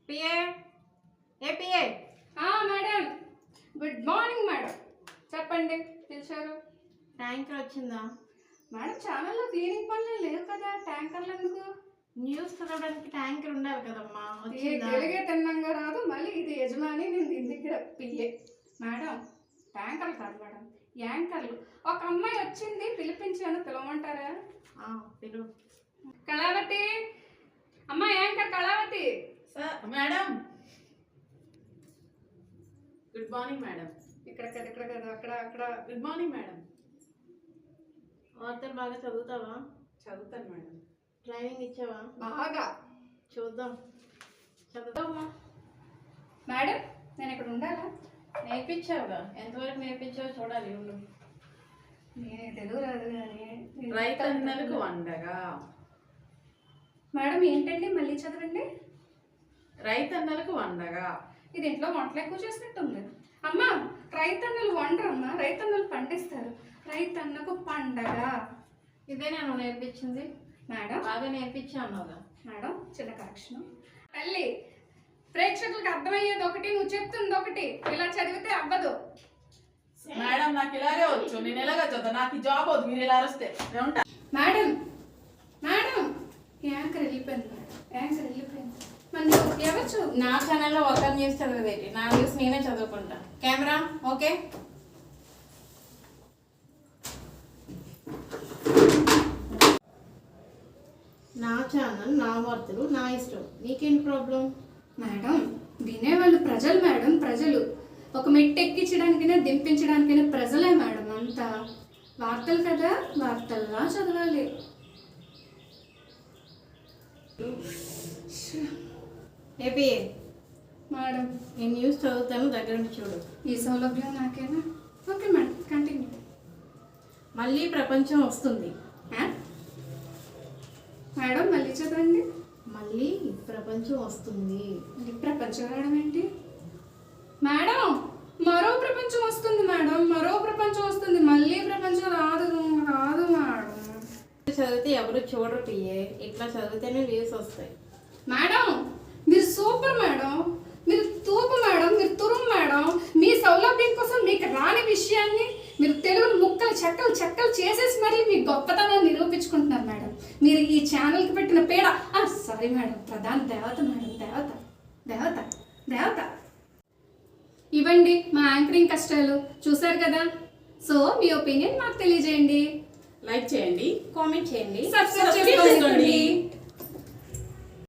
PA ఏ PA madam good morning madam. చెప్పండి, పిలిచారు. ట్యాంకర్ వచ్చిందా? మేడం ఛానల్లో క్లీనింగ్ పనులు లేవు కదా, ట్యాంకర్లు ఎందుకు? న్యూస్ చదవడానికి ట్యాంకర్ ఉండాలి కదమ్మా. వచ్చిందా? తెలుగే తిన్నంగా రాదు, మళ్ళీ ఇది యజమాని, నేను దీని దగ్గర పిఏ. మేడం ట్యాంకర్లు కాదు మేడం, యాంకర్లు. ఒక అమ్మాయి వచ్చింది, పిలిపించాను, పిలవమంటారా? పిలువు. కళావతి, అమ్మా anchor Kalavati. Sir madam. Good morning madam. ఇక్కడ కదా, ఇక్కడ కదా, అక్కడ అక్కడ. Good morning madam. వార్తలు బాగా చదువుతావా? చదువుతాను మేడం. ట్రైనింగ్ ఇచ్చావా? బాగా. చూద్దాం. చదువుతావా మేడం? నేను ఇక్కడ ఉండాలా? నేర్పించావుగా, ఎంతవరకు నేర్పించావో చూడాలి. ఉండు. నేను తెలుగు రాదు కానీ రైతన్నలకు వండగా. మేడం ఏంటండి, మళ్ళీ చదవండి. రైతన్నలకు వండగా. ఇది ఇంట్లో వంటలు ఎక్కువ చేసినట్టుంది. అమ్మా, రైతన్నలు వండరమ్మా, రైతన్నలు పండిస్తారు. రైతన్నకు పండగ. ఇదే నేను నేర్పించింది మేడం. బాగా నేర్పించాను మేడం, చిన్న కరెక్షన్. తల్లి, ప్రేక్షకులకు అర్థమయ్యేది ఒకటి, నువ్వు చెప్తుంది ఒకటి. ఇలా చదివితే అవ్వదు. మేడం నాకు ఇలాగే వచ్చు, నేను ఎలాగ చదువు, నాకు జాబ్ వద్దు, మీరు ఇలా అరిస్తే ఉంటా. మేడం మేడం యాంకర్ వెళ్ళిపోయింది మేడం, యాంకర్ వెళ్ళిపోయింది. మరి ఎవరు నా ఛానల్లో ఒక న్యూస్ చదివేది, నా న్యూస్ నేనే చదువుకుంటా. Camera okay. నా ఛానల్, నా వార్తలు, నా ఇష్టం, నీకేంటి ప్రాబ్లం? మేడం వినేవాళ్ళు ప్రజలు మేడం, ప్రజలు. ఒక మెట్టు ఎక్కించడానికైనా దింపించడానికైనా ప్రజలే మేడం అంతా. వార్తలు కదా, వార్తల్లా చదవాలి. ఏపీ మేడం నేను న్యూస్ చదువుతాను, దగ్గర నుంచి చూడు. ఈ సౌలభ్యం నాకేనా? Okay madam, continue. మళ్ళీ ప్రపంచం వస్తుంది. మేడం మళ్ళీ చదవండి. మళ్ళీ ప్రపంచం వస్తుంది. మళ్ళీ ప్రపంచం రావడం ఏంటి మేడం? మరో ప్రపంచం వస్తుంది మేడం, మరో ప్రపంచం వస్తుంది. మళ్ళీ ప్రపంచం రాదు, రాదు మేడం. చదివితే ఎవరు చూడరు పిఏ, ఇట్లా చదివితేనే వ్యూస్ వస్తాయి. మేడం మీరు సూపర్ మేడం, మీరు తూపు మేడం, మీరు తురుము మేడం. మీ సౌలభ్యం కోసం మీకు రాని విషయాన్ని మీరు తెలుగును ముక్కలు చెక్కలు చెక్కలు చేసేసి మరీ మీ గొప్పతనాన్ని నిరూపించుకుంటున్నారు మేడం. మీరు ఈ ఛానల్కి పెట్టిన పేడ. సారీ మేడం, ప్రధాన దేవత మేడం, దేవత దేవత దేవత. ఇవ్వండి మా యాంకరింగ్ కష్టాలు, చూసారు కదా. సో మీ ఒపీనియన్ మాకు తెలియజేయండి, లైక్ చేయండి, కామెంట్ చేయండి, సబ్స్క్రైబ్ చేసుకోండి.